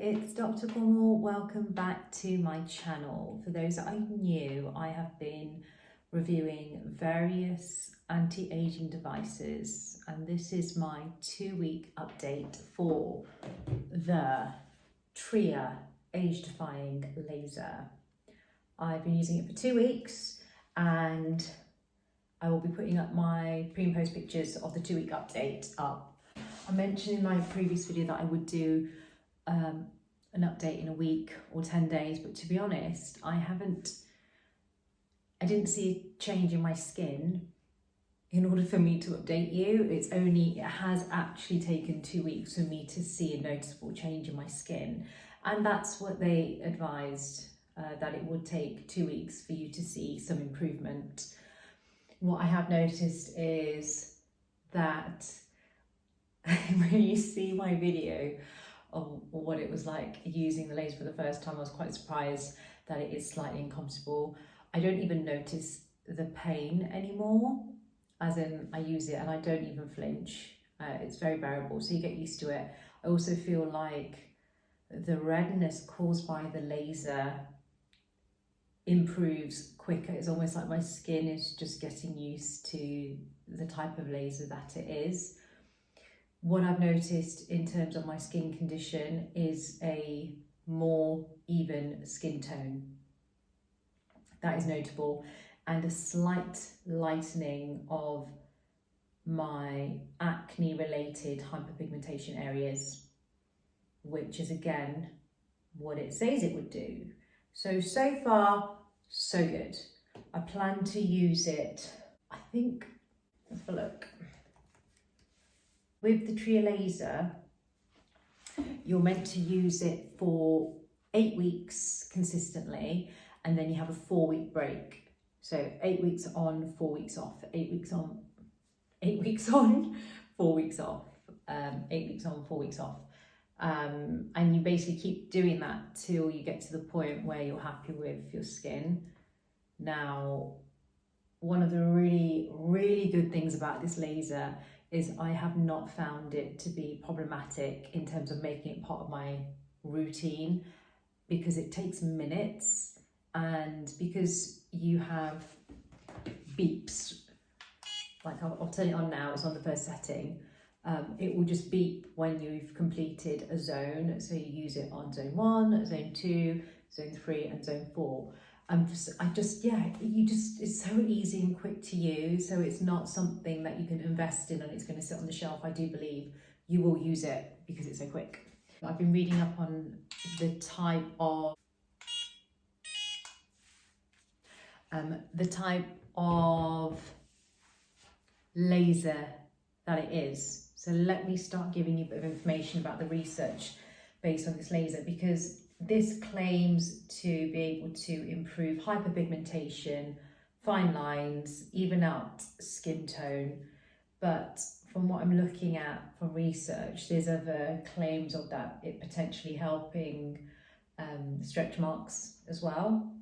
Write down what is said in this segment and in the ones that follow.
it's Dr. Cornwall. Welcome back to my channel. For those that are new, I have been reviewing various anti-aging devices, and this is my 2-week update for the Tria age-defying laser. I've been using it for 2 weeks, and I will be putting up my pre and post pictures of the 2-week update up. I mentioned in my previous video that I would do an update in a week or 10 days, but to be honest, I didn't see a change in my skin in order for me to update you. It has actually taken 2 weeks for me to see a noticeable change in my skin. And that's what they advised, that it would take 2 weeks for you to see some improvement. What I have noticed is that when you see my video of what it was like using the laser for the first time, I was quite surprised that it is slightly uncomfortable. I don't even notice the pain anymore, as in I use it and I don't even flinch. It's very bearable, so you get used to it. I also feel like the redness caused by the laser improves quicker. It's almost like my skin is just getting used to the type of laser that it is. What I've noticed in terms of my skin condition is a more even skin tone. That is notable, and a slight lightening of my acne related hyperpigmentation areas, which is again what it says it would do. So far, so good. I plan to use it, I think, let's have a look. With the Tria laser, you're meant to use it for 8 weeks consistently, and then you have a 4-week break. So 8 weeks on, 4 weeks off, 8 weeks on, 8 weeks on, 4 weeks off, 8 weeks on, 4 weeks off. And you basically keep doing that till you get to the point where you're happy with your skin. Now, one of the really, really good things about this laser is I have not found it to be problematic in terms of making it part of my routine, because it takes minutes, and because you have beeps, like I'll turn it on now, it's on the first setting. It will just beep when you've completed a zone. So you use it on zone 1, zone 2, zone 3 and zone 4. It's so easy and quick to use. So it's not something that you can invest in and it's going to sit on the shelf. I do believe you will use it because it's so quick. I've been reading up on the type of laser that it is. So let me start giving you a bit of information about the research based on this laser, because this claims to be able to improve hyperpigmentation, fine lines, even out skin tone. But from what I'm looking at from research, there's other claims of that it potentially helping stretch marks as well.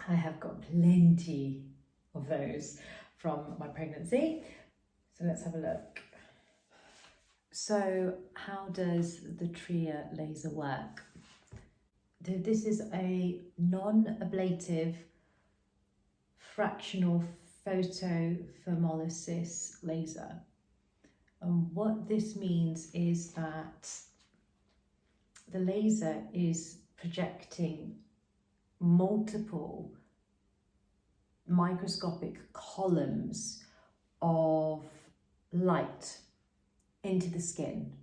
I have got plenty of those from my pregnancy. So let's have a look. So how does the Tria laser work? This is a non-ablative fractional photothermolysis laser. And what this means is that the laser is projecting multiple microscopic columns of light into the skin,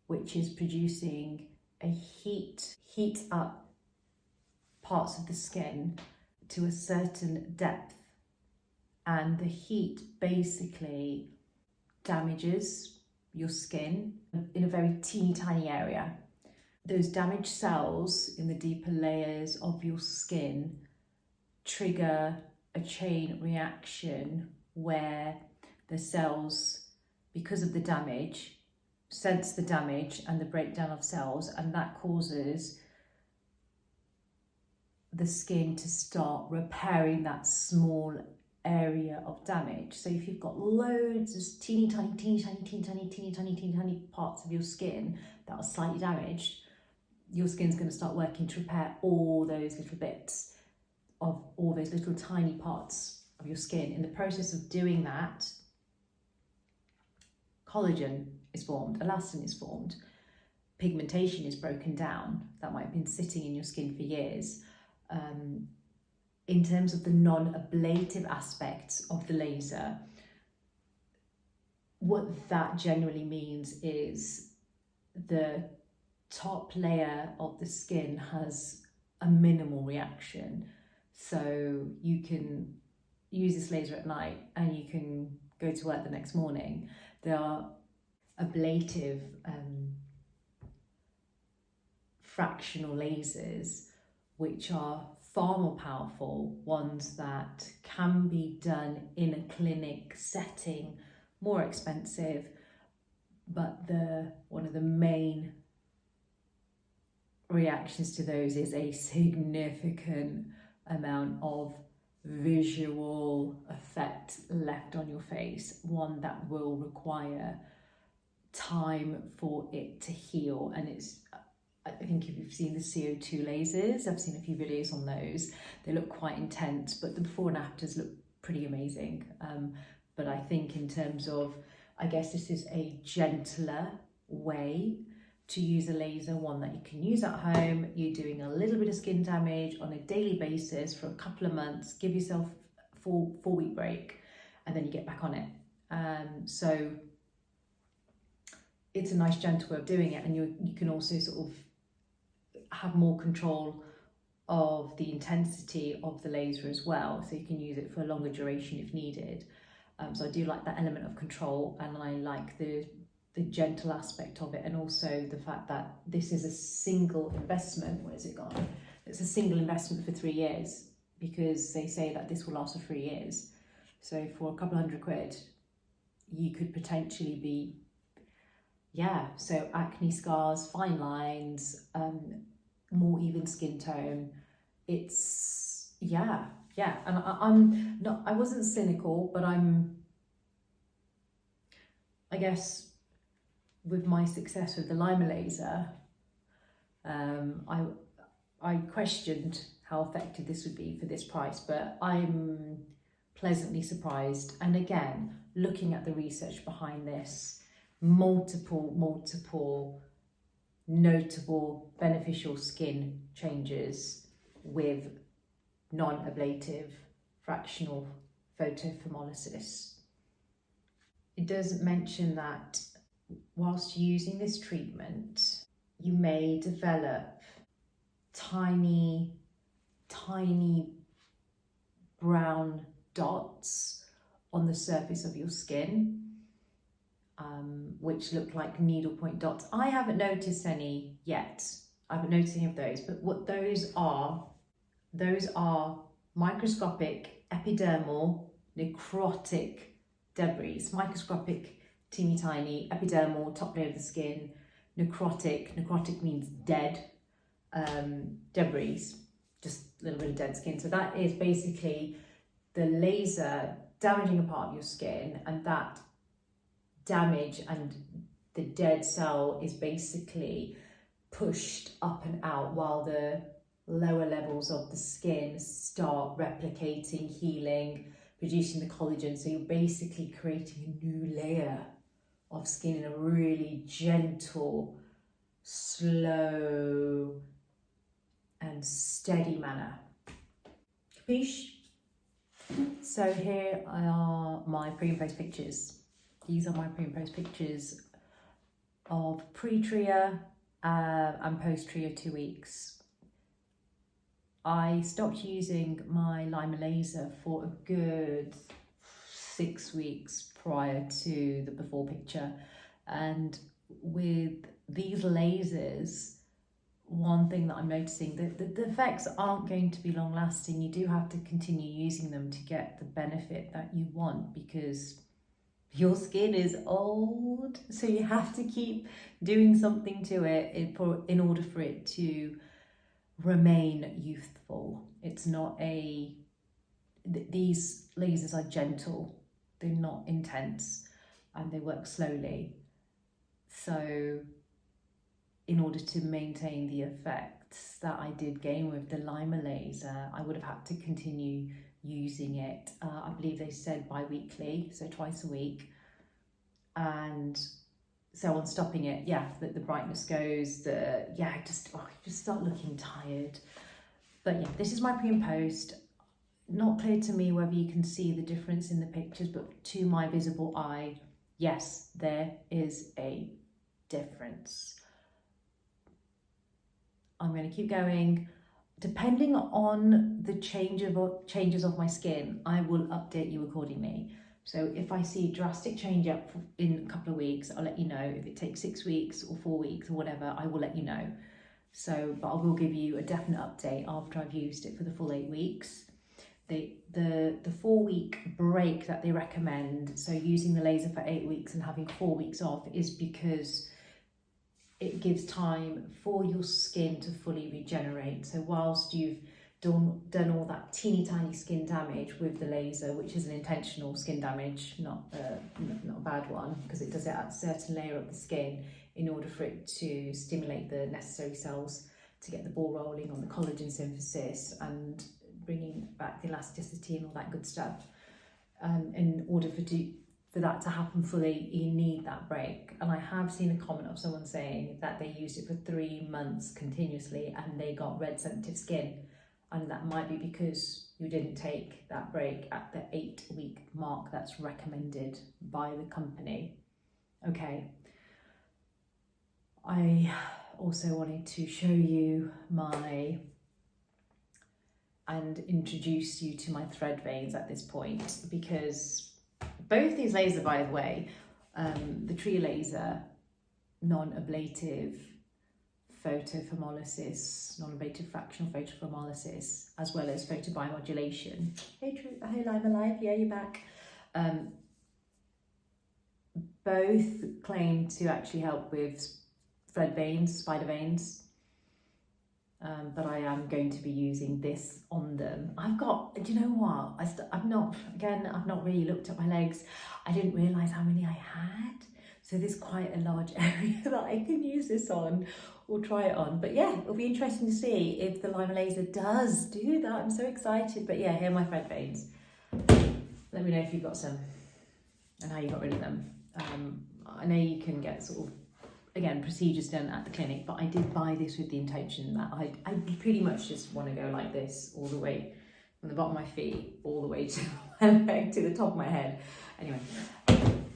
which is producing a heat up parts of the skin to a certain depth, and the heat basically damages your skin in a very teeny tiny area. Those damaged cells in the deeper layers of your skin trigger a chain reaction where the cells, because of the damage, sense the damage and the breakdown of cells, and that causes the skin to start repairing that small area of damage. So if you've got loads of teeny tiny parts of your skin that are slightly damaged, your skin's going to start working to repair all those little bits of all those little tiny parts of your skin. In the process of doing that, collagen is formed, elastin is formed, pigmentation is broken down that might have been sitting in your skin for years. In terms of the non-ablative aspects of the laser, what that generally means is the top layer of the skin has a minimal reaction. So you can use this laser at night and you can go to work the next morning. There are ablative fractional lasers, which are far more powerful, ones that can be done in a clinic setting, more expensive, but one of the main reactions to those is a significant amount of visual effect left on your face, one that will require time for it to heal. And I think if you've seen the CO2 lasers, I've seen a few videos on those, they look quite intense, but the before and afters look pretty amazing. But I think in terms of, I guess this is a gentler way to use a laser, one that you can use at home. You're doing a little bit of skin damage on a daily basis for a couple of months, give yourself a 4-week break, and then you get back on it. So it's a nice gentle way of doing it, and you can also sort of have more control of the intensity of the laser as well, so you can use it for a longer duration if needed. So I do like that element of control, and I like the gentle aspect of it, and also the fact that this is a single investment. Where's it gone? It's a single investment for 3 years, because they say that this will last for 3 years. So for a couple £100, you could potentially be, so acne scars, fine lines, more even skin tone. It's, and I'm not, I wasn't cynical, but I guess with my success with the Lima laser, I questioned how effective this would be for this price, but I'm pleasantly surprised. And again, looking at the research behind this, multiple notable beneficial skin changes with non-ablative fractional photophemolysis. It does mention that whilst using this treatment, you may develop tiny brown dots on the surface of your skin, which look like needlepoint dots. I haven't noticed any yet. I haven't noticed any of those, but what those are microscopic epidermal necrotic debris. Microscopic, teeny tiny, epidermal, top layer of the skin, necrotic means dead, debris, just a little bit of dead skin. So that is basically the laser damaging a part of your skin, and that damage and the dead cell is basically pushed up and out while the lower levels of the skin start replicating, healing, producing the collagen. So you're basically creating a new layer of skin in a really gentle, slow and steady manner. Capiche? So here are my pre and post pictures. These are my pre and post pictures of pre-Tria and post-Tria 2 weeks. I stopped using my Lima laser for a good 6 weeks prior to the before picture, and with these lasers, one thing that I'm noticing, the effects aren't going to be long lasting. You do have to continue using them to get the benefit that you want, because your skin is old, so you have to keep doing something to it in order for it to remain youthful. It's not these lasers are gentle, they're not intense, and they work slowly. So in order to maintain the effects that I did gain with the Lima laser, I would have had to continue using it. I believe they said bi-weekly, so twice a week. And so on stopping it, yeah, the brightness goes, I just start looking tired. But yeah, this is my pre and post. Not clear to me whether you can see the difference in the pictures, but to my visible eye, yes, there is a difference. I'm going to keep going. Depending on the changes of my skin, I will update you accordingly. So if I see a drastic change up in a couple of weeks, I'll let you know. If it takes 6 weeks or 4 weeks or whatever, I will let you know. So, but I will give you a definite update after I've used it for the full 8 weeks. The 4-week break that they recommend, so using the laser for 8 weeks and having 4 weeks off, is because it gives time for your skin to fully regenerate. So whilst you've done all that teeny tiny skin damage with the laser, which is an intentional skin damage, not a bad one, because it does it at a certain layer of the skin in order for it to stimulate the necessary cells to get the ball rolling on the collagen synthesis and bringing back the elasticity and all that good stuff. In order for that to happen fully, you need that break. And I have seen a comment of someone saying that they used it for 3 months continuously and they got red sensitive skin. And that might be because you didn't take that break at the 8-week mark that's recommended by the company. Okay. I also wanted to show you and introduce you to my thread veins at this point, because both these lasers, by the way, the Tria laser, non-ablative photophemolysis, non-ablative fractional photophemolysis, as well as photobiomodulation. Hey Lima Live, yeah, you're back. Both claim to actually help with thread veins, spider veins. But I am going to be using this on them. Do you know what? I've not really looked at my legs. I didn't realise how many I had. So there's quite a large area that I can use this on or try it on. But yeah, it'll be interesting to see if the Lima laser does do that. I'm so excited. But yeah, here are my thread veins. Let me know if you've got some and how you got rid of them. I know you can get sort of, again, procedures done at the clinic, but I did buy this with the intention that I pretty much just want to go like this all the way from the bottom of my feet all the way to my leg, to the top of my head. Anyway,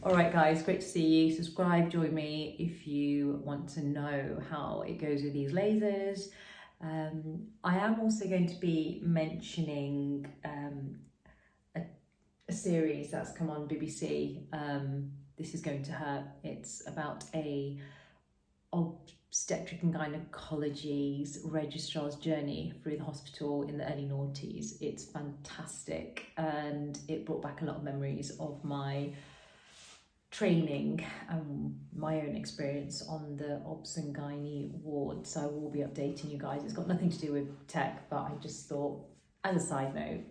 all right guys, great to see you. Subscribe, join me if you want to know how it goes with these lasers. I am also going to be mentioning a series that's come on BBC. This is going to hurt. It's about a obstetric and gynecology's registrar's journey through the hospital in the early noughties. It's fantastic, and it brought back a lot of memories of my training and my own experience on the obs and gynae ward. So I will be updating you guys. It's got nothing to do with tech, but I just thought, as a side note,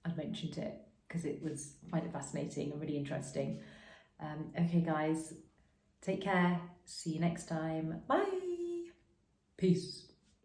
I'd mentioned it because I find it fascinating and really interesting. Okay guys, take care, see you next time, bye, peace.